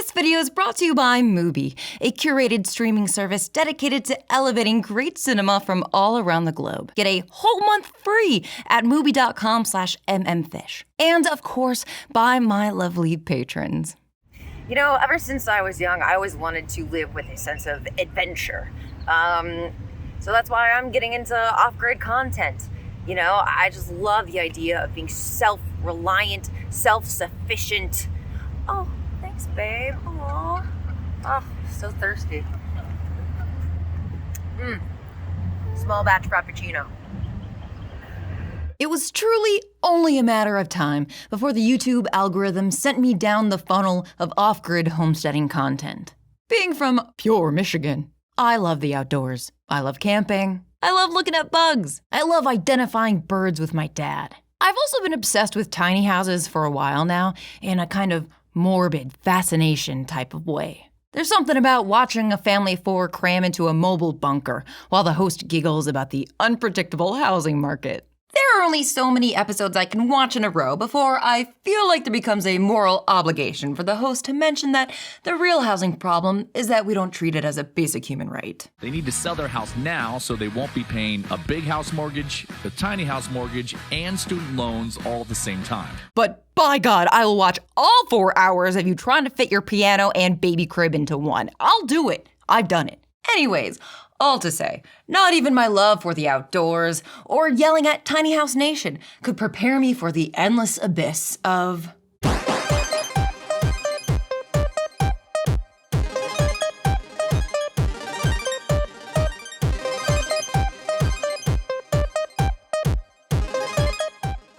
This video is brought to you by Mubi, a curated streaming service dedicated to elevating great cinema from all around the globe. Get a whole month free at mubi.com/mmfish. And of course, by my lovely patrons. You know, ever since I was young, I always wanted to live with a sense of adventure. So that's why I'm getting into off-grid content. You know, I just love the idea of being self-reliant, self-sufficient. Oh, thanks, babe. Aww. Oh, so thirsty. Small batch frappuccino. It was truly only a matter of time before the YouTube algorithm sent me down the funnel of off-grid homesteading content. Being from pure Michigan, I love the outdoors. I love camping. I love looking at bugs. I love identifying birds with my dad. I've also been obsessed with tiny houses for a while now in a kind of morbid fascination type of way. There's something about watching a family of four cram into a mobile bunker while the host giggles about the unpredictable housing market. There are only so many episodes I can watch in a row before I feel like there becomes a moral obligation for the host to mention that the real housing problem is that we don't treat it as a basic human right. They need to sell their house now so they won't be paying a big house mortgage, a tiny house mortgage, and student loans all at the same time. But by God, I will watch all 4 hours of you trying to fit your piano and baby crib into one. I'll do it. I've done it. Anyways, all to say, not even my love for the outdoors or yelling at Tiny House Nation could prepare me for the endless abyss of...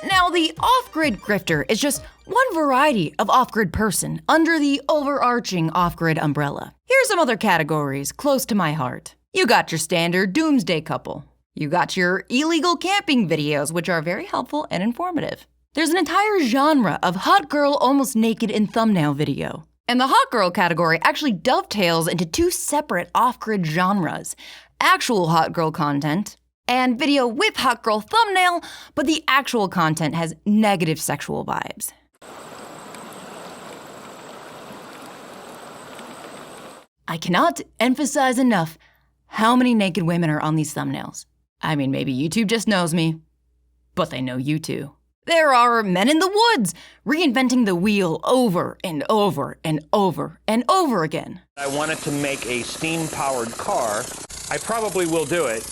Now, the off-grid grifter is just one variety of off-grid person under the overarching off-grid umbrella. Here's some other categories close to my heart. You got your standard doomsday couple. You got your illegal camping videos, which are very helpful and informative. There's an entire genre of hot girl almost naked in thumbnail video. And the hot girl category actually dovetails into two separate off-grid genres: actual hot girl content and video with hot girl thumbnail, but the actual content has negative sexual vibes. I cannot emphasize enough how many naked women are on these thumbnails. I mean, maybe YouTube just knows me, but they know you too. There are men in the woods reinventing the wheel over and over and over and over again. I wanted to make a steam-powered car. I probably will do it,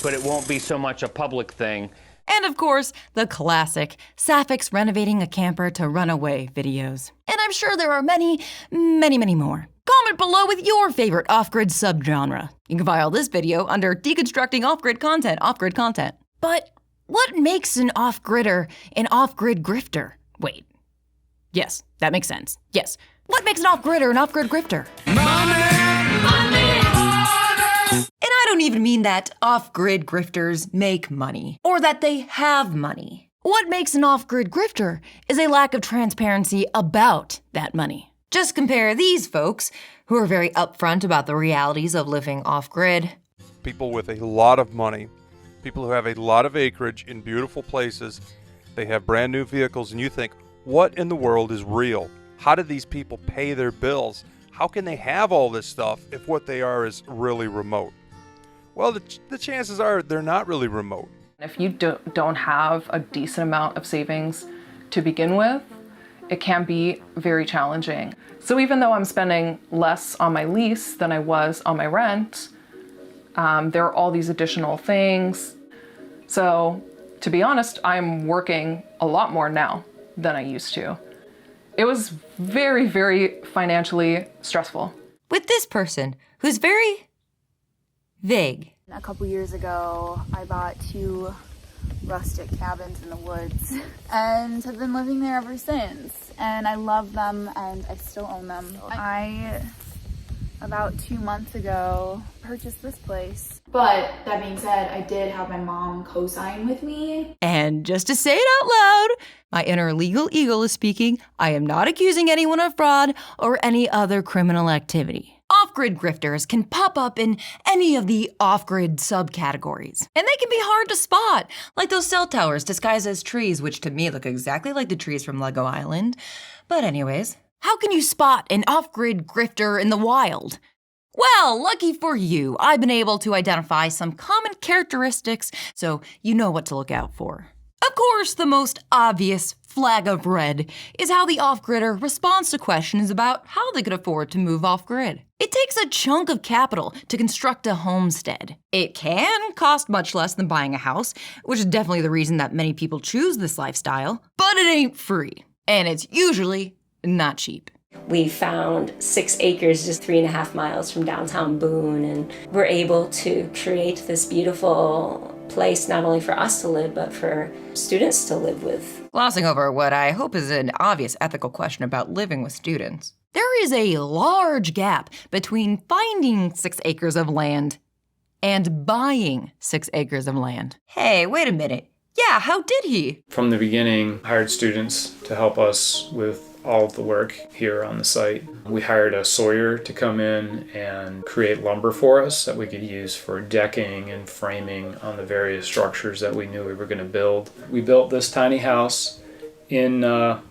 but it won't be so much a public thing. And of course, the classic sapphics renovating a camper to run away videos. And I'm sure there are many, many, many more. Comment below with your favorite off-grid subgenre. You can file this video under deconstructing off-grid content, off-grid content. But what makes an off-gridder an off-grid grifter? Wait. Yes, that makes sense. Yes. What makes an off-gridder an off-grid grifter? Money! And I don't even mean that off-grid grifters make money, or that they have money. What makes an off-grid grifter is a lack of transparency about that money. Just compare these folks, who are very upfront about the realities of living off-grid. People with a lot of money, people who have a lot of acreage in beautiful places, they have brand new vehicles, and you think, what in the world is real? How do these people pay their bills? How can they have all this stuff if what they are is really remote? Well, the chances are they're not really remote. If you don't have a decent amount of savings to begin with, it can be very challenging. So even though I'm spending less on my lease than I was on my rent, there are all these additional things. So to be honest, I'm working a lot more now than I used to. It was very, very financially stressful. With this person, who's very vague. A couple years ago, I bought 2 rustic cabins in the woods and have been living there ever since. And I love them and I still own them. About 2 months ago, purchased this place. But that being said, I did have my mom co-sign with me. And just to say it out loud, my inner legal eagle is speaking. I am not accusing anyone of fraud or any other criminal activity. Off-grid grifters can pop up in any of the off-grid subcategories. And they can be hard to spot, like those cell towers disguised as trees, which to me look exactly like the trees from Lego Island. But anyways, How can you spot an off-grid grifter in the wild? Well, lucky for you, I've been able to identify some common characteristics so you know what to look out for. Of course, the most obvious flag of red is how the off-gridder responds to questions about how they could afford to move off-grid. It takes a chunk of capital to construct a homestead. It can cost much less than buying a house, which is definitely the reason that many people choose this lifestyle, but it ain't free, and it's usually not cheap. We found 6 acres just 3.5 miles from downtown Boone, and we're able to create this beautiful place not only for us to live, but for students to live with. Glossing over what I hope is an obvious ethical question about living with students. There is a large gap between finding 6 acres of land and buying 6 acres of land. Hey, wait a minute. Yeah, how did he? From the beginning, hired students to help us with all of the work here on the site. We hired a sawyer to come in and create lumber for us that we could use for decking and framing on the various structures that we knew we were going to build. We built this tiny house in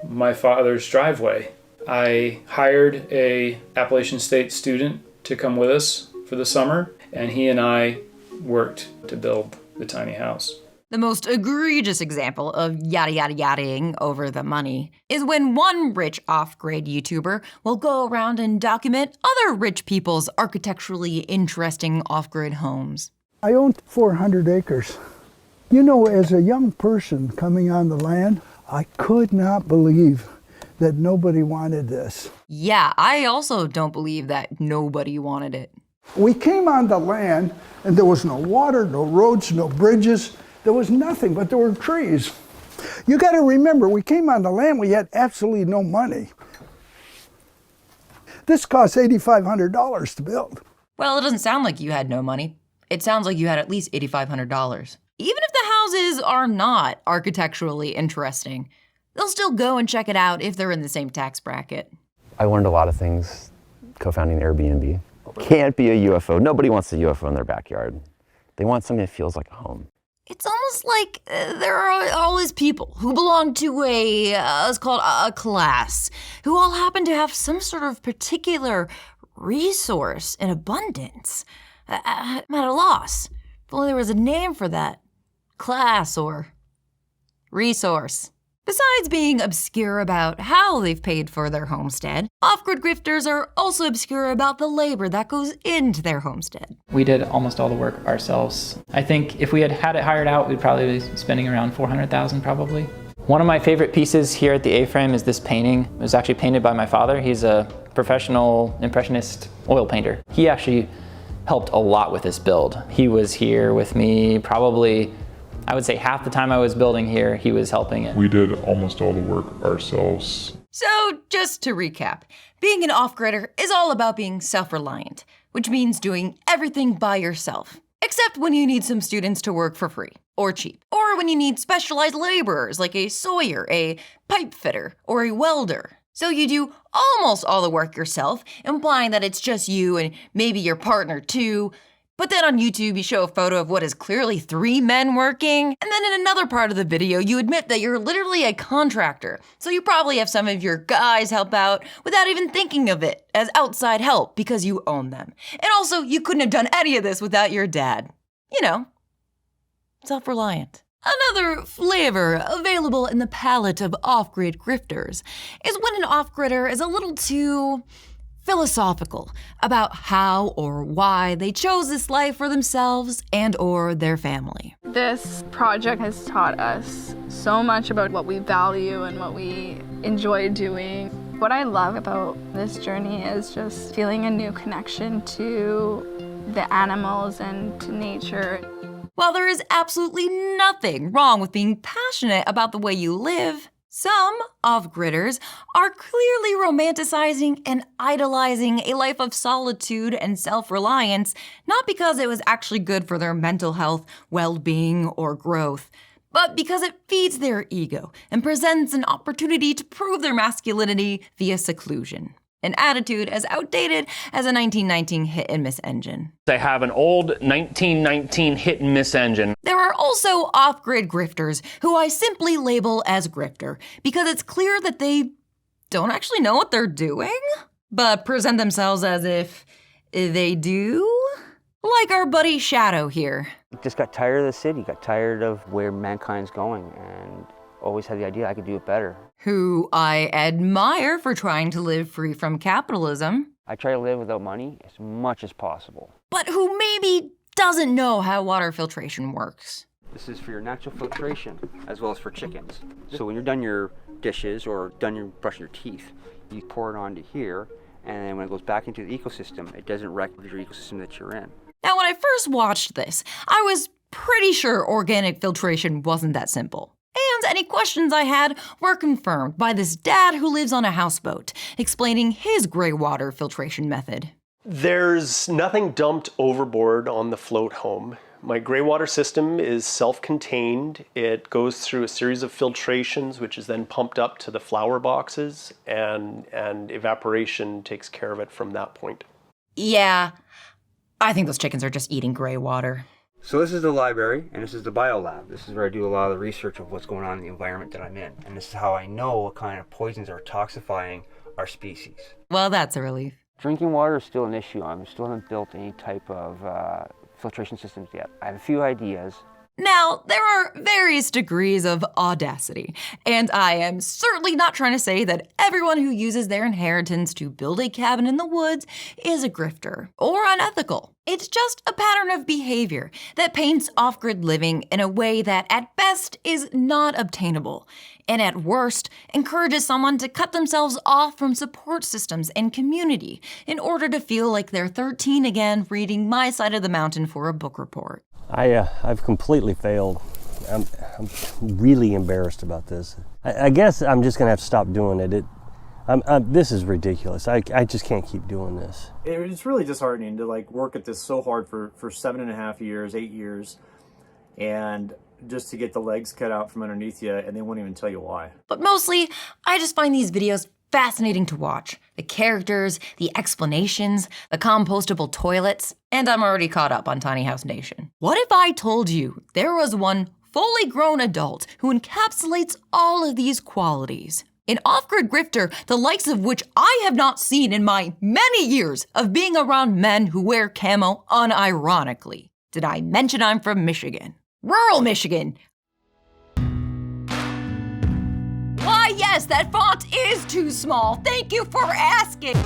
my father's driveway. I hired a Appalachian State student to come with us for the summer, and he and I worked to build the tiny house. The most egregious example of yada-yada-yadaing over the money is when one rich off-grid YouTuber will go around and document other rich people's architecturally interesting off-grid homes. I own 400 acres. You know, as a young person coming on the land, I could not believe that nobody wanted this. Yeah, I also don't believe that nobody wanted it. We came on the land and there was no water, no roads, no bridges. There was nothing, but there were trees. You got to remember, we came on the land, we had absolutely no money. This cost $8,500 to build. Well, it doesn't sound like you had no money. It sounds like you had at least $8,500. Even if the houses are not architecturally interesting, they'll still go and check it out if they're in the same tax bracket. I learned a lot of things co-founding Airbnb. Can't be a UFO. Nobody wants a UFO in their backyard. They want something that feels like a home. It's almost like there are always people who belong to it's called a class, who all happen to have some sort of particular resource in abundance. I'm at a loss. If only there was a name for that. Class or resource. Besides being obscure about how they've paid for their homestead, off-grid grifters are also obscure about the labor that goes into their homestead. We did almost all the work ourselves. I think if we had it hired out, we'd probably be spending around $400,000 probably. One of my favorite pieces here at the A-frame is this painting. It was actually painted by my father. He's a professional impressionist oil painter. He actually helped a lot with this build. He was here with me probably, I would say half the time I was building here, he was helping it. We did almost all the work ourselves. So, just to recap, being an off-gridder is all about being self-reliant, which means doing everything by yourself, except when you need some students to work for free, or cheap, or when you need specialized laborers like a sawyer, a pipe fitter, or a welder. So you do almost all the work yourself, implying that it's just you and maybe your partner too. But then on YouTube, you show a photo of what is clearly 3 men working, and then in another part of the video, you admit that you're literally a contractor, so you probably have some of your guys help out without even thinking of it as outside help because you own them. And also, you couldn't have done any of this without your dad. You know, self-reliant. Another flavor available in the palette of off-grid grifters is when an off-gridder is a little too philosophical about how or why they chose this life for themselves and or their family. This project has taught us so much about what we value and what we enjoy doing. What I love about this journey is just feeling a new connection to the animals and to nature. While there is absolutely nothing wrong with being passionate about the way you live, some off-gridders are clearly romanticizing and idolizing a life of solitude and self-reliance, not because it was actually good for their mental health, well-being, or growth, but because it feeds their ego and presents an opportunity to prove their masculinity via seclusion. An attitude as outdated as a 1919 hit-and-miss engine. They have an old 1919 hit-and-miss engine. There are also off-grid grifters who I simply label as grifter because it's clear that they don't actually know what they're doing, but present themselves as if they do? Like our buddy Shadow here. Just got tired of the city, got tired of where mankind's going, and always had the idea I could do it better. Who I admire for trying to live free from capitalism. I try to live without money as much as possible. But who maybe doesn't know how water filtration works. This is for your natural filtration, as well as for chickens. So when you're done your dishes or done your brushing your teeth, you pour it onto here, and then when it goes back into the ecosystem, it doesn't wreck your ecosystem that you're in. Now, when I first watched this, I was pretty sure organic filtration wasn't that simple. And any questions I had were confirmed by this dad who lives on a houseboat, explaining his gray water filtration method. There's nothing dumped overboard on the float home. My gray water system is self-contained. It goes through a series of filtrations, which is then pumped up to the flower boxes, and evaporation takes care of it from that point. Yeah, I think those chickens are just eating gray water. So this is the library, and this is the biolab. This is where I do a lot of the research of what's going on in the environment that I'm in. And this is how I know what kind of poisons are toxifying our species. Well, that's a relief. Drinking water is still an issue. I still haven't built any type of filtration systems yet. I have a few ideas. Now, there are various degrees of audacity, and I am certainly not trying to say that everyone who uses their inheritance to build a cabin in the woods is a grifter or unethical. It's just a pattern of behavior that paints off-grid living in a way that at best is not obtainable, and at worst encourages someone to cut themselves off from support systems and community in order to feel like they're 13 again reading My Side of the Mountain for a book report. I've completely failed. I'm really embarrassed about this. I guess I'm just gonna have to stop doing it. This is ridiculous. I just can't keep doing this. It's really disheartening to work at this so hard for 7.5 years, 8 years, and just to get the legs cut out from underneath you, and they won't even tell you why. But mostly, I just find these videos fascinating to watch. The characters, the explanations, the compostable toilets, and I'm already caught up on Tiny House Nation. What if I told you there was one fully grown adult who encapsulates all of these qualities? An off-grid grifter, the likes of which I have not seen in my many years of being around men who wear camo unironically. Did I mention I'm from Michigan? Rural Michigan. Why, yes, that font is too small. Thank you for asking.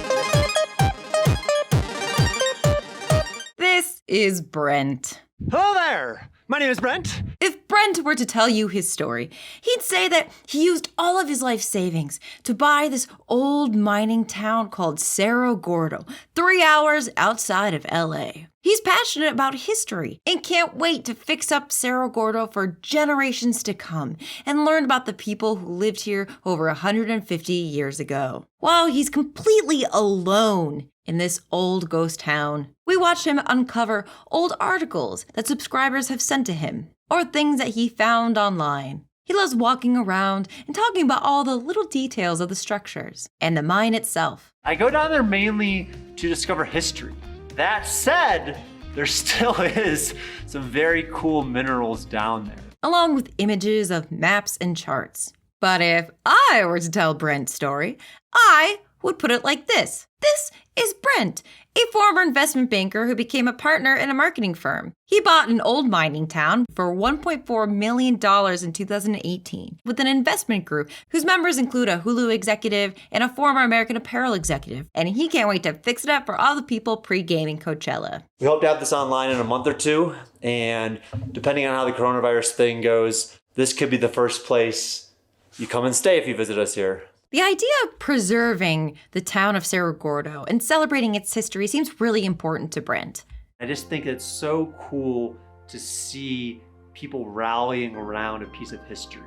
This is Brent. Hello there. My name is Brent. If Brent were to tell you his story, he'd say that he used all of his life savings to buy this old mining town called Cerro Gordo, 3 hours outside of LA. He's passionate about history and can't wait to fix up Cerro Gordo for generations to come and learn about the people who lived here over 150 years ago. While he's completely alone in this old ghost town, we watched him uncover old articles that subscribers have sent to him, or things that he found online. He loves walking around and talking about all the little details of the structures and the mine itself. I go down there mainly to discover history. That said, there still is some very cool minerals down there, along with images of maps and charts. But if I were to tell Brent's story, I would put it like this. This is Brent, a former investment banker who became a partner in a marketing firm. He bought an old mining town for $1.4 million in 2018 with an investment group whose members include a Hulu executive and a former American Apparel executive. And he can't wait to fix it up for all the people pre-gaming Coachella. We hope to have this online in a month or two, and depending on how the coronavirus thing goes, this could be the first place you come and stay if you visit us here. The idea of preserving the town of Cerro Gordo and celebrating its history seems really important to Brent. I just think it's so cool to see people rallying around a piece of history.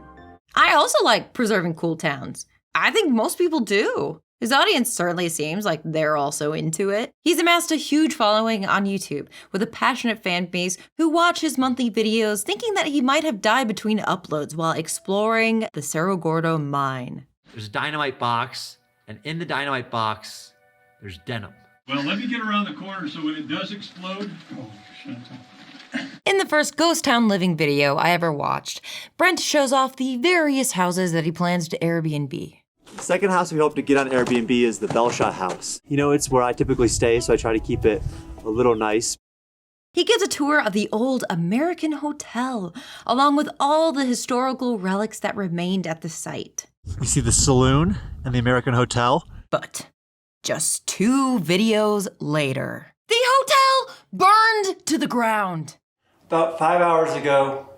I also like preserving cool towns. I think most people do. His audience certainly seems like they're also into it. He's amassed a huge following on YouTube with a passionate fan base who watch his monthly videos thinking that he might have died between uploads while exploring the Cerro Gordo mine. There's a dynamite box, and in the dynamite box, there's denim. Well, let me get around the corner so when it does explode... Oh, shit. In the first Ghost Town Living video I ever watched, Brent shows off the various houses that he plans to Airbnb. Second house we hope to get on Airbnb is the Bellshot house. You know, it's where I typically stay, so I try to keep it a little nice. He gives a tour of the old American hotel, along with all the historical relics that remained at the site. You see the saloon and the American hotel. But just 2 videos later, the hotel burned to the ground. About 5 hours ago,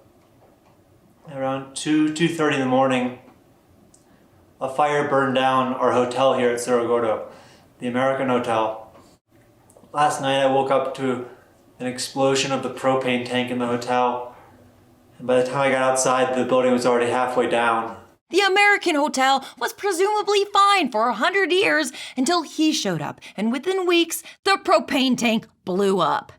around 2:30 in the morning, a fire burned down our hotel here at Cerro Gordo, the American Hotel. Last night I woke up to an explosion of the propane tank in the hotel, and by the time I got outside, the building was already halfway down. The American Hotel was presumably fine for 100 years until he showed up, and within weeks, the propane tank blew up.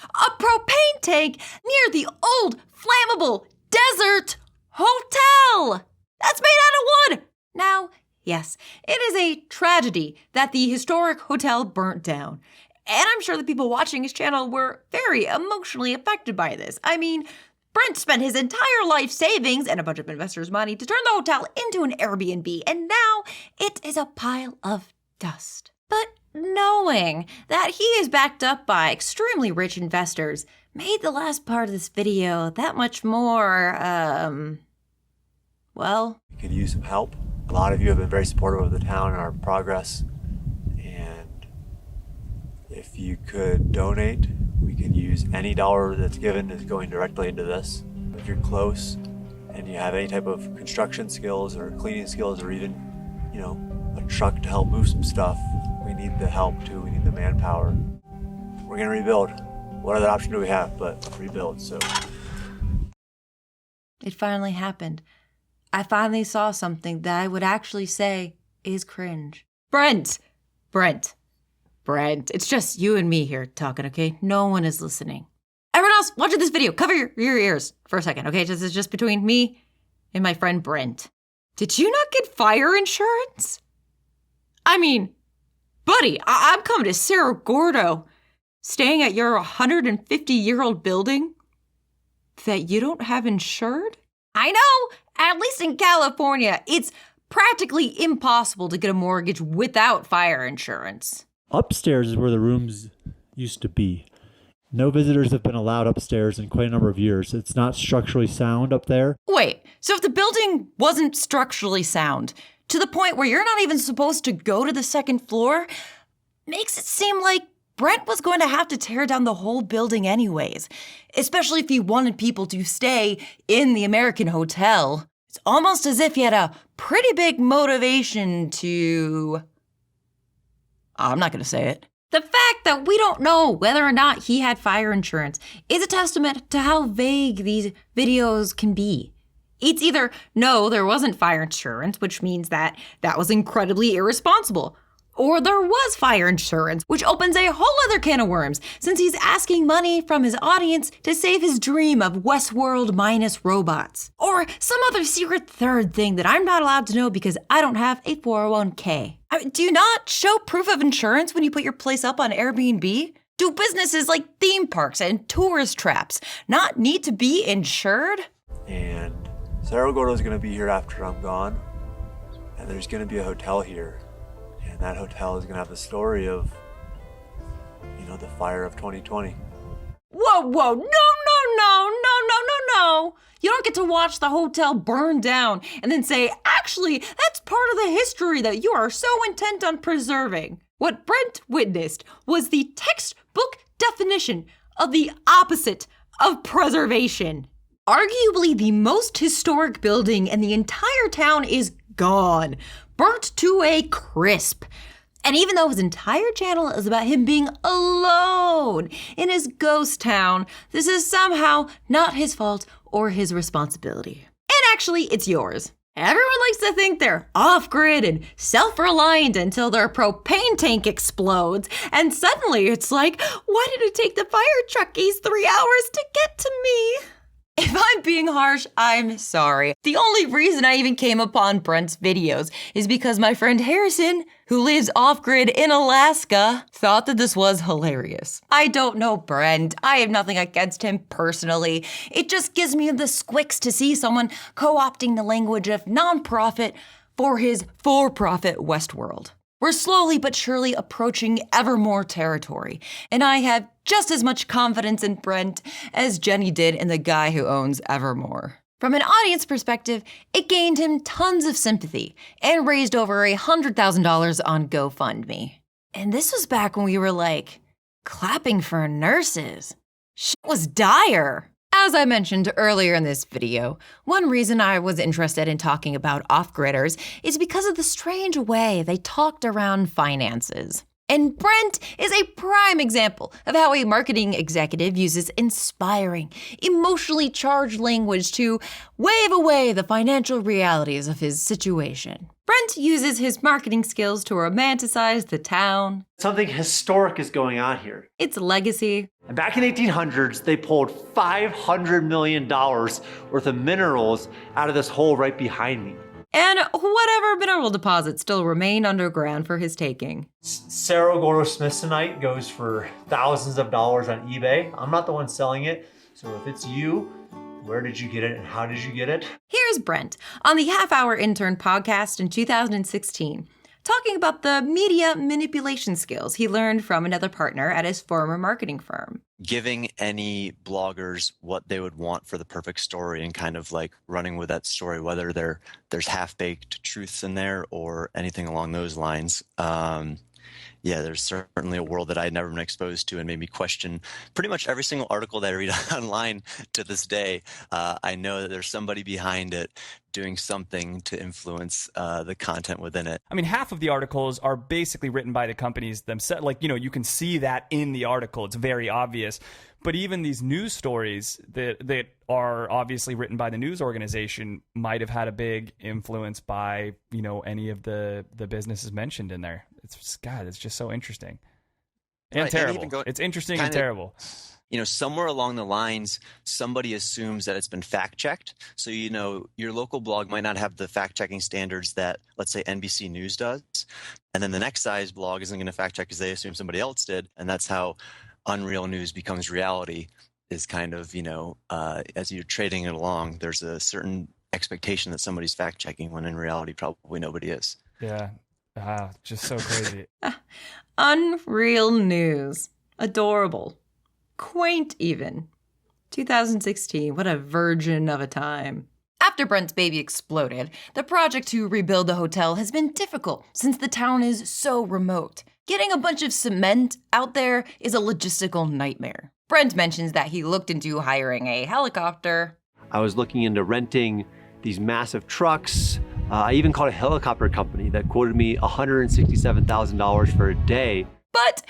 A propane tank near the old, flammable desert hotel! That's made out of wood! Now, yes, it is a tragedy that the historic hotel burnt down. And I'm sure the people watching his channel were very emotionally affected by this. I mean, Brent spent his entire life savings and a bunch of investors' money to turn the hotel into an Airbnb, and now it is a pile of dust. But knowing that he is backed up by extremely rich investors made the last part of this video that much more, well... We could use some help. A lot of you have been very supportive of the town and our progress. If you could donate, we could use any dollar that's given is going directly into this. If you're close and you have any type of construction skills or cleaning skills or even, you know, a truck to help move some stuff, we need the help too, we need the manpower. We're gonna rebuild. What other option do we have but rebuild, so. It finally happened. I finally saw something that I would actually say is cringe. Brent, it's just you and me here talking, okay? No one is listening. Everyone else watching this video, cover your ears for a second, okay? This is just between me and my friend Brent. Did you not get fire insurance? I mean, buddy, I'm coming to Cerro Gordo, staying at your 150-year-old building that you don't have insured? I know, at least in California, it's practically impossible to get a mortgage without fire insurance. Upstairs is where the rooms used to be. No visitors have been allowed upstairs in quite a number of years. It's not structurally sound up there. Wait, so if the building wasn't structurally sound, to the point where you're not even supposed to go to the second floor, makes it seem like Brent was going to have to tear down the whole building anyways, especially if he wanted people to stay in the American Hotel. It's almost as if he had a pretty big motivation to... I'm not going to say it. The fact that we don't know whether or not he had fire insurance is a testament to how vague these videos can be. It's either, no, there wasn't fire insurance, which means that was incredibly irresponsible, or there was fire insurance, which opens a whole other can of worms, since he's asking money from his audience to save his dream of Westworld minus robots. Or some other secret third thing that I'm not allowed to know because I don't have a 401k. Do you not show proof of insurance when you put your place up on Airbnb? Do businesses like theme parks and tourist traps not need to be insured? And Cerro Gordo is going to be here after I'm gone, and there's going to be a hotel here. And that hotel is going to have the story of, you know, the fire of 2020. Whoa, no. You don't get to watch the hotel burn down and then say, actually, that's part of the history that you are so intent on preserving. What Brent witnessed was the textbook definition of the opposite of preservation. Arguably the most historic building in the entire town is gone, burnt to a crisp. And even though his entire channel is about him being alone in his ghost town, this is somehow not his fault or his responsibility. And actually, it's yours. Everyone likes to think they're off-grid and self-reliant until their propane tank explodes, and suddenly it's like, why did it take the fire truckies 3 hours to get to me? If I'm being harsh, I'm sorry. The only reason I even came upon Brent's videos is because my friend Harrison, who lives off-grid in Alaska, thought that this was hilarious. I don't know Brent. I have nothing against him personally. It just gives me the squicks to see someone co-opting the language of nonprofit for his for-profit Westworld. We're slowly but surely approaching ever more territory, and I have just as much confidence in Brent as Jenny did in the guy who owns Evermore. From an audience perspective, it gained him tons of sympathy and raised over $100,000 on GoFundMe. And this was back when we were like, clapping for nurses. Shit was dire. As I mentioned earlier in this video, one reason I was interested in talking about off-gridders is because of the strange way they talked around finances. And Brent is a prime example of how a marketing executive uses inspiring, emotionally charged language to wave away the financial realities of his situation. Brent uses his marketing skills to romanticize the town. Something historic is going on here. Its legacy. And back in the 1800s, they pulled $500 million worth of minerals out of this hole right behind me. And whatever mineral deposits still remain underground for his taking. Cerro Gordo Smithsonite goes for thousands of dollars on eBay. I'm not the one selling it, so if it's you, where did you get it and how did you get it? Here's Brent on the Half Hour Intern podcast in 2016, talking about the media manipulation skills he learned from another partner at his former marketing firm. Giving any bloggers what they would want for the perfect story and kind of like running with that story, whether there's half-baked truths in there or anything along those lines. Yeah, there's certainly a world that I had never been exposed to and made me question pretty much every single article that I read online to this day. I know that there's somebody behind it doing something to influence the content within it. I mean, half of the articles are basically written by the companies themselves. Like, you can see that in the article. It's very obvious. But even these news stories that are obviously written by the news organization might have had a big influence by, any of the businesses mentioned in there. It's just so interesting and terrible. It's interesting and terrible. Somewhere along the lines, somebody assumes that it's been fact-checked. So, your local blog might not have the fact-checking standards that, let's say, NBC News does. And then the next size blog isn't going to fact-check because they assume somebody else did. And that's how unreal news becomes reality, is kind of, as you're trading it along, there's a certain expectation that somebody's fact-checking when in reality probably nobody is. Yeah. Just so crazy. Unreal news. Adorable. Quaint even. 2016, what a virgin of a time. After Brent's baby exploded, the project to rebuild the hotel has been difficult since the town is so remote. Getting a bunch of cement out there is a logistical nightmare. Brent mentions that he looked into hiring a helicopter. I was looking into renting these massive trucks. I even called a helicopter company that quoted me $167,000 for a day. But,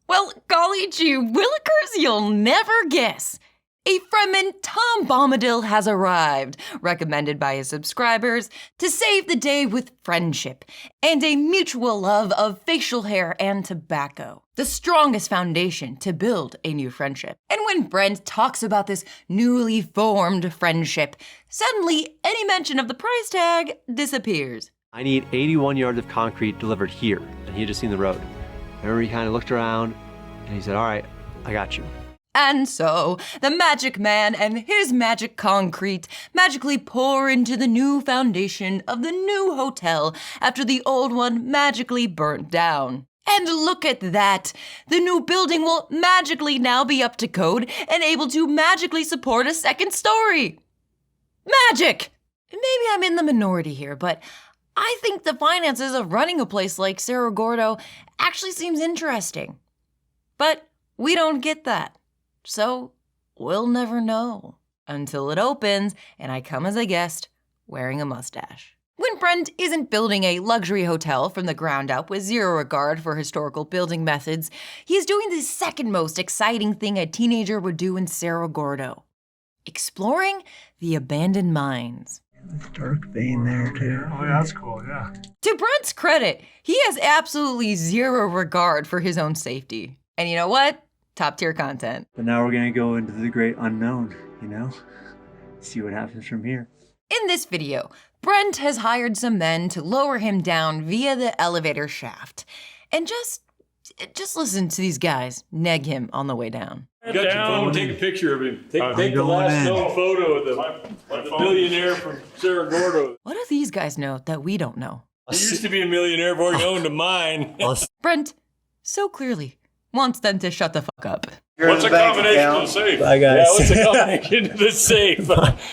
well, golly gee willikers, you'll never guess. A Fremen Tom Bombadil has arrived, recommended by his subscribers, to save the day with friendship and a mutual love of facial hair and tobacco, the strongest foundation to build a new friendship. And when Brent talks about this newly formed friendship, suddenly any mention of the price tag disappears. I need 81 yards of concrete delivered here, and he had just seen the road. I remember he kind of looked around, and he said, all right, I got you. And so, the magic man and his magic concrete magically pour into the new foundation of the new hotel after the old one magically burnt down. And look at that! The new building will magically now be up to code and able to magically support a second story. Magic! Maybe I'm in the minority here, but I think the finances of running a place like Cerro Gordo actually seems interesting. But we don't get that. So we'll never know until it opens and I come as a guest wearing a mustache. When Brent isn't building a luxury hotel from the ground up with zero regard for historical building methods, he is doing the second most exciting thing a teenager would do in Cerro Gordo: exploring the abandoned mines. Dark vein there too. Oh, yeah, that's cool, yeah. To Brent's credit, he has absolutely zero regard for his own safety. And you know what? Top tier content. But now we're gonna go into the great unknown, see what happens from here. In this video, Brent has hired some men to lower him down via the elevator shaft. And just listen to these guys neg him on the way down. Got your phone, take a picture of him. Take the last known photo of the billionaire from Cerro Gordo. What do these guys know that we don't know? He used to be a millionaire before he owned a mine. Brent so clearly wants them to shut the fuck up. What's a combination to the safe? Bye, guys. Yeah, what's a combination to the safe?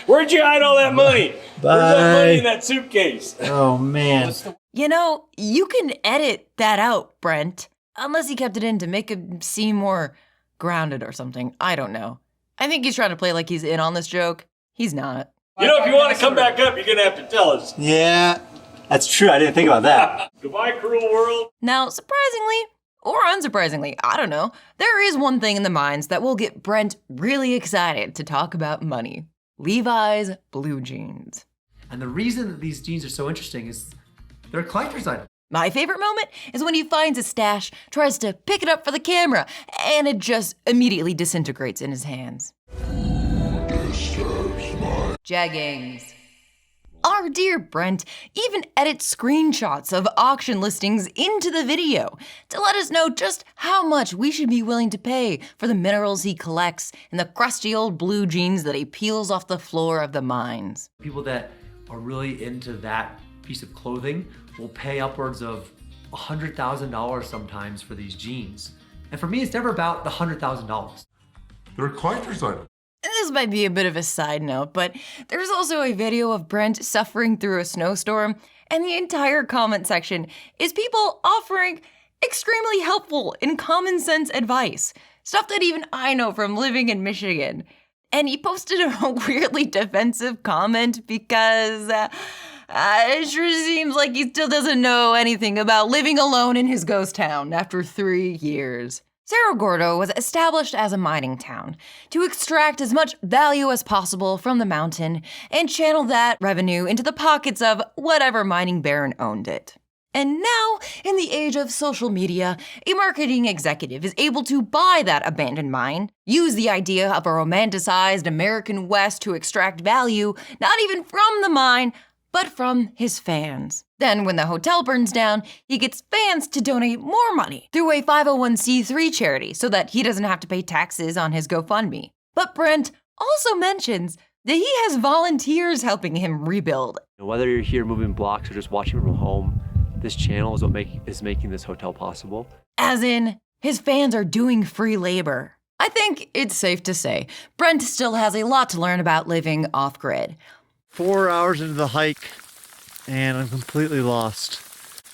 Where'd you hide all that money? Bye. Where's that money in that suitcase? Oh, man. You know, you can edit that out, Brent. Unless he kept it in to make him seem more grounded or something. I don't know. I think he's trying to play like he's in on this joke. He's not. You know, if you want to come back up, you're going to have to tell us. Yeah, that's true. I didn't think about that. Goodbye, cruel world. Now, surprisingly, or unsurprisingly, I don't know, there is one thing in the mines that will get Brent really excited to talk about money. Levi's blue jeans. And the reason that these jeans are so interesting is they're a collector's item. My favorite moment is when he finds a stash, tries to pick it up for the camera, and it just immediately disintegrates in his hands. Jeggings. Our dear Brent even edits screenshots of auction listings into the video to let us know just how much we should be willing to pay for the minerals he collects and the crusty old blue jeans that he peels off the floor of the mines. People that are really into that piece of clothing will pay upwards of $100,000 sometimes for these jeans. And for me, it's never about the $100,000. They're a collector's item. And this might be a bit of a side note, but there's also a video of Brent suffering through a snowstorm, and the entire comment section is people offering extremely helpful and common sense advice. Stuff that even I know from living in Michigan. And he posted a weirdly defensive comment because it sure seems like he still doesn't know anything about living alone in his ghost town after 3 years. Cerro Gordo was established as a mining town to extract as much value as possible from the mountain and channel that revenue into the pockets of whatever mining baron owned it. And now, in the age of social media, a marketing executive is able to buy that abandoned mine, use the idea of a romanticized American West to extract value, not even from the mine, but from his fans. Then when the hotel burns down, he gets fans to donate more money through a 501c3 charity so that he doesn't have to pay taxes on his GoFundMe. But Brent also mentions that he has volunteers helping him rebuild. Whether you're here moving blocks or just watching from home, this channel is what is making this hotel possible. As in, his fans are doing free labor. I think it's safe to say Brent still has a lot to learn about living off-grid. 4 hours into the hike, and I'm completely lost.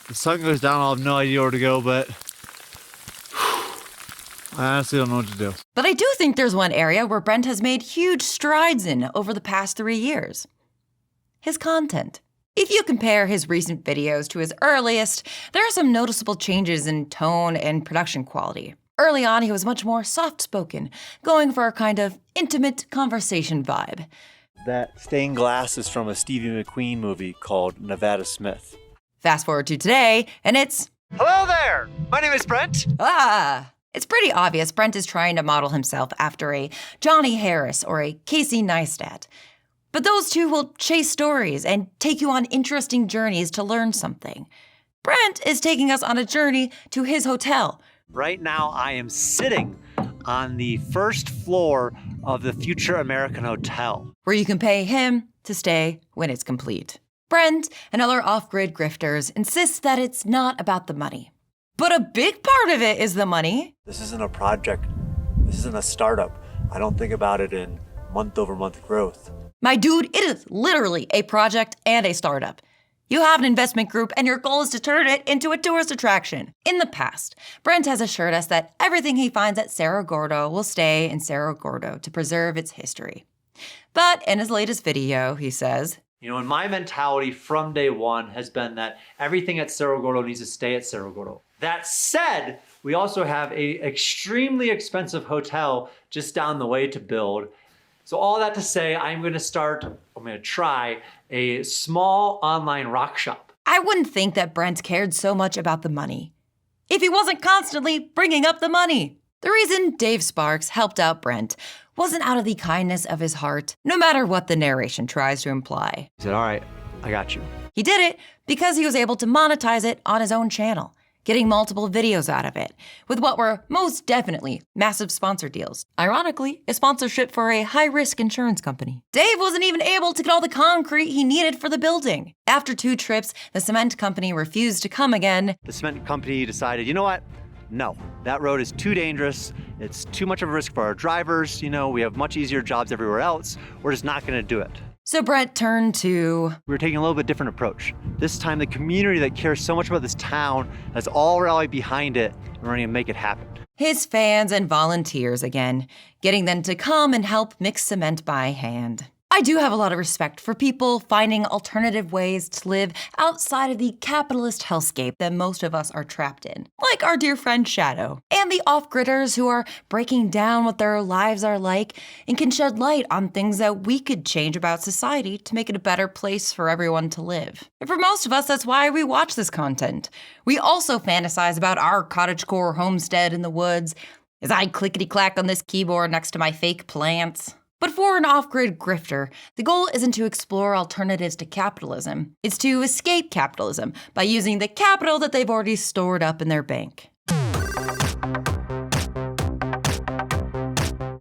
The sun goes down, I'll have no idea where to go, but I honestly don't know what to do. But I do think there's one area where Brent has made huge strides in over the past 3 years. His content. If you compare his recent videos to his earliest, there are some noticeable changes in tone and production quality. Early on, he was much more soft-spoken, going for a kind of intimate conversation vibe. That stained glass is from a Stevie McQueen movie called Nevada Smith. Fast forward to today, and it's... Hello there! My name is Brent. It's pretty obvious Brent is trying to model himself after a Johnny Harris or a Casey Neistat. But those two will chase stories and take you on interesting journeys to learn something. Brent is taking us on a journey to his hotel. Right now, I am sitting on the first floor of the Future American Hotel, where you can pay him to stay when it's complete. Brent and other off-grid grifters insist that it's not about the money. But a big part of it is the money. This isn't a project. This isn't a startup. I don't think about it in month-over-month growth. My dude, it is literally a project and a startup. You have an investment group and your goal is to turn it into a tourist attraction. In the past, Brent has assured us that everything he finds at Cerro Gordo will stay in Cerro Gordo to preserve its history. But in his latest video, he says, You know, and my mentality from day one has been that everything at Cerro Gordo needs to stay at Cerro Gordo. That said, we also have an extremely expensive hotel just down the way to build. So all that to say, I'm going to try a small online rock shop. I wouldn't think that Brent cared so much about the money if he wasn't constantly bringing up the money. The reason Dave Sparks helped out Brent wasn't out of the kindness of his heart, no matter what the narration tries to imply. He said, all right, I got you. He did it because he was able to monetize it on his own channel, getting multiple videos out of it, with what were most definitely massive sponsor deals. Ironically, a sponsorship for a high-risk insurance company. Dave wasn't even able to get all the concrete he needed for the building. After 2 trips, the cement company refused to come again. The cement company decided, you know what? No, that road is too dangerous. It's too much of a risk for our drivers. We have much easier jobs everywhere else. We're just not going to do it. So Brett turned to... We're taking a little bit different approach. This time, the community that cares so much about this town has all rallied behind it, and we're going to make it happen. His fans and volunteers again, getting them to come and help mix cement by hand. I do have a lot of respect for people finding alternative ways to live outside of the capitalist hellscape that most of us are trapped in, like our dear friend Shadow, and the off-gridders who are breaking down what their lives are like and can shed light on things that we could change about society to make it a better place for everyone to live. And for most of us, that's why we watch this content. We also fantasize about our cottagecore homestead in the woods as I clickety-clack on this keyboard next to my fake plants. But for an off-grid grifter, the goal isn't to explore alternatives to capitalism. It's to escape capitalism by using the capital that they've already stored up in their bank.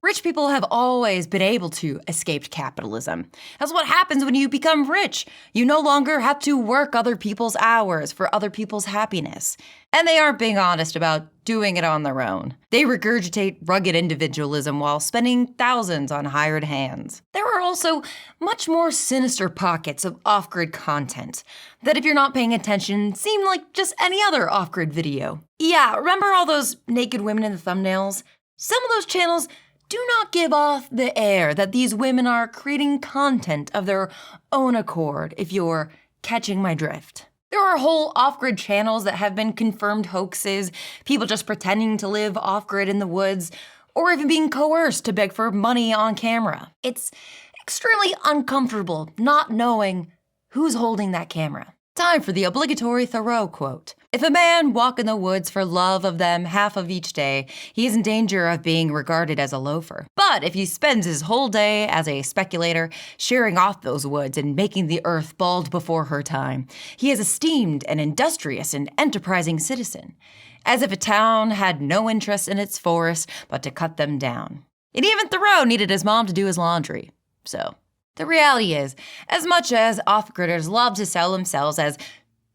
Rich people have always been able to escape capitalism. That's what happens when you become rich. You no longer have to work other people's hours for other people's happiness. And they aren't being honest about doing it on their own. They regurgitate rugged individualism while spending thousands on hired hands. There are also much more sinister pockets of off-grid content that, if you're not paying attention, seem like just any other off-grid video. Yeah, remember all those naked women in the thumbnails? Some of those channels do not give off the air that these women are creating content of their own accord, if you're catching my drift. There are whole off-grid channels that have been confirmed hoaxes, people just pretending to live off-grid in the woods, or even being coerced to beg for money on camera. It's extremely uncomfortable not knowing who's holding that camera. Time for the obligatory Thoreau quote. If a man walk in the woods for love of them half of each day, he is in danger of being regarded as a loafer. But if he spends his whole day as a speculator, shearing off those woods and making the earth bald before her time, he is esteemed an industrious and enterprising citizen, as if a town had no interest in its forests but to cut them down. And even Thoreau needed his mom to do his laundry. So, the reality is, as much as off-gridders love to sell themselves as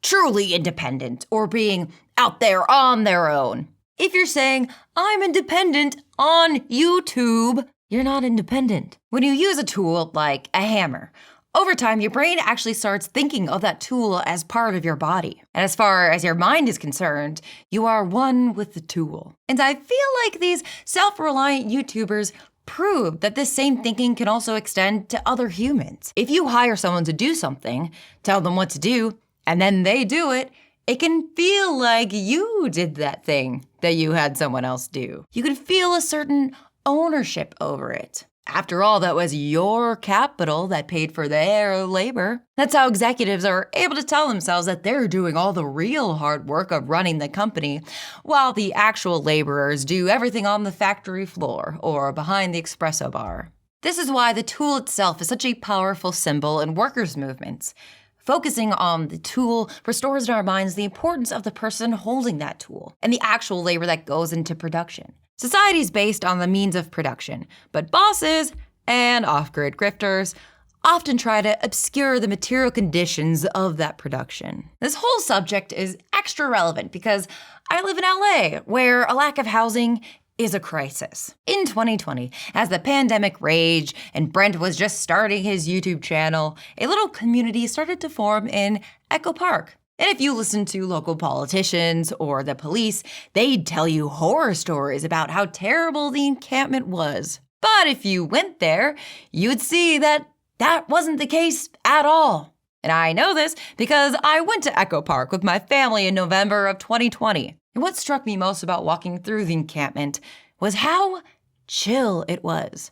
truly independent or being out there on their own, if you're saying, I'm independent on YouTube, you're not independent. When you use a tool like a hammer, over time, your brain actually starts thinking of that tool as part of your body. And as far as your mind is concerned, you are one with the tool. And I feel like these self-reliant YouTubers prove that this same thinking can also extend to other humans. If you hire someone to do something, tell them what to do, and then they do it, it can feel like you did that thing that you had someone else do. You can feel a certain ownership over it. After all, that was your capital that paid for their labor. That's how executives are able to tell themselves that they're doing all the real hard work of running the company, while the actual laborers do everything on the factory floor or behind the espresso bar. This is why the tool itself is such a powerful symbol in workers' movements. Focusing on the tool restores in our minds the importance of the person holding that tool and the actual labor that goes into production. Society is based on the means of production, but bosses and off-grid grifters often try to obscure the material conditions of that production. This whole subject is extra relevant because I live in LA, where a lack of housing is a crisis. In 2020, as the pandemic raged and Brent was just starting his YouTube channel, a little community started to form in Echo Park. And if you listen to local politicians or the police, they'd tell you horror stories about how terrible the encampment was. But if you went there, you'd see that that wasn't the case at all. And I know this because I went to Echo Park with my family in November of 2020. And what struck me most about walking through the encampment was how chill it was.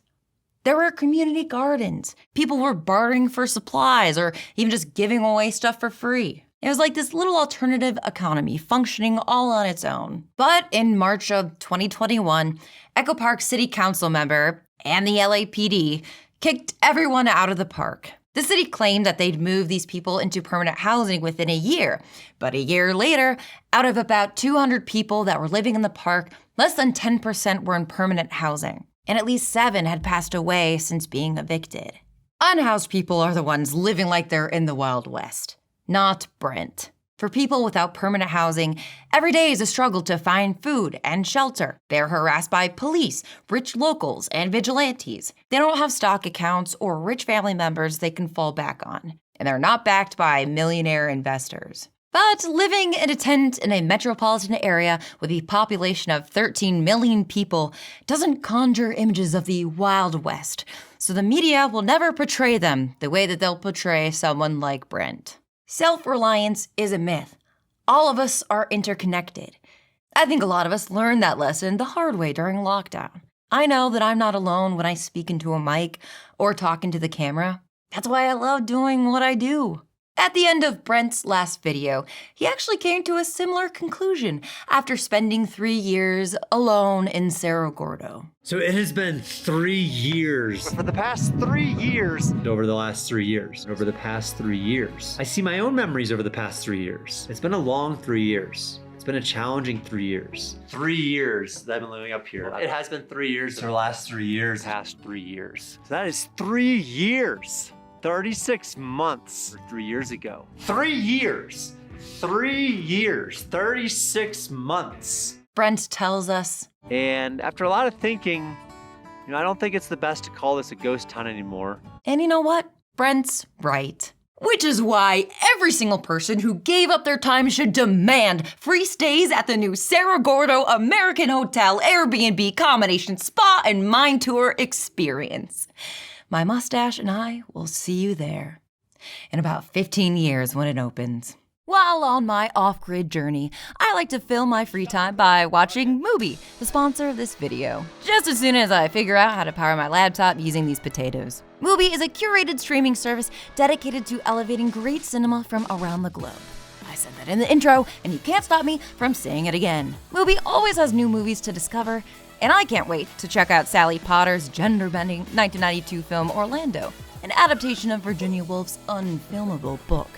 There were community gardens. People were bartering for supplies or even just giving away stuff for free. It was like this little alternative economy functioning all on its own. But in March of 2021, Echo Park City Council member and the LAPD kicked everyone out of the park. The city claimed that they'd move these people into permanent housing within a year, but a year later, out of about 200 people that were living in the park, less than 10% were in permanent housing, and at least 7 had passed away since being evicted. Unhoused people are the ones living like they're in the Wild West, not Brent. For people without permanent housing, every day is a struggle to find food and shelter. They're harassed by police, rich locals, and vigilantes. They don't have stock accounts or rich family members they can fall back on, and they're not backed by millionaire investors. But living in a tent in a metropolitan area with a population of 13 million people doesn't conjure images of the Wild West, so the media will never portray them the way that they'll portray someone like Brent. Self-reliance is a myth. All of us are interconnected. I think a lot of us learned that lesson the hard way during lockdown. I know that I'm not alone when I speak into a mic or talk into the camera. That's why I love doing what I do. At the end of Brent's last video, he actually came to a similar conclusion after spending 3 years alone in Cerro Gordo. So it has been 3 years. For the past 3 years. Over the last 3 years. Over the past 3 years. I see my own memories over the past 3 years. It's been a long 3 years. It's been a challenging 3 years. 3 years that I've been living up here. It has been 3 years for the last 3 years. Past 3 years. So that is 3 years. 36 months. 3 years ago. 3 years. 3 years. 36 months. Brent tells us. And after a lot of thinking, I don't think it's the best to call this a ghost town anymore. And you know what? Brent's right. Which is why every single person who gave up their time should demand free stays at the new Cerro Gordo American Hotel Airbnb combination spa and mind tour experience. My mustache and I will see you there in about 15 years when it opens. While on my off-grid journey, I like to fill my free time by watching Mubi, the sponsor of this video, just as soon as I figure out how to power my laptop using these potatoes. Mubi is a curated streaming service dedicated to elevating great cinema from around the globe. I said that in the intro, and you can't stop me from saying it again. Mubi always has new movies to discover, and I can't wait to check out Sally Potter's gender-bending 1992 film Orlando, an adaptation of Virginia Woolf's unfilmable book.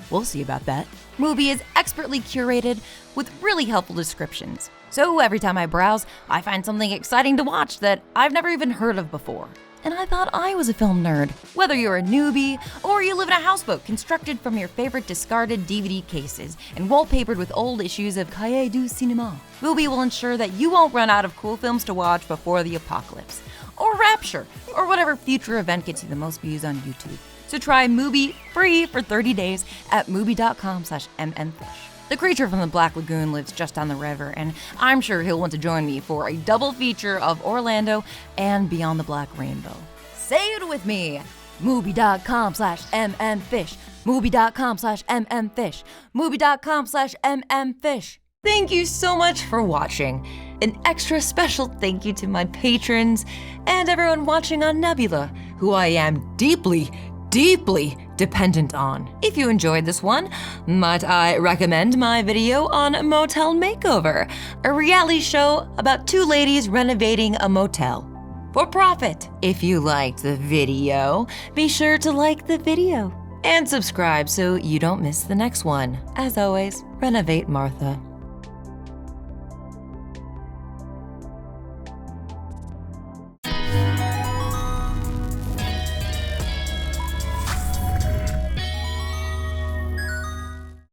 We'll see about that. Mubi is expertly curated with really helpful descriptions. So every time I browse, I find something exciting to watch that I've never even heard of before. And I thought I was a film nerd. Whether you're a newbie or you live in a houseboat constructed from your favorite discarded DVD cases and wallpapered with old issues of Cahiers du Cinéma, Mubi will ensure that you won't run out of cool films to watch before the apocalypse, or Rapture, or whatever future event gets you the most views on YouTube. So try Mubi free for 30 days at mubi.com/mmfish. The creature from the Black Lagoon lives just down the river, and I'm sure he'll want to join me for a double feature of Orlando and Beyond the Black Rainbow. Say it with me. Mubi.com/mmfish. Mubi.com/mmfish. Mubi.com/mmfish. Thank you so much for watching. An extra special thank you to my patrons and everyone watching on Nebula, who I am deeply dependent on. If you enjoyed this one, might I recommend my video on Motel Makeover, a reality show about 2 ladies renovating a motel for profit. If you liked the video, be sure to like the video and subscribe so you don't miss the next one. As always, renovate Martha.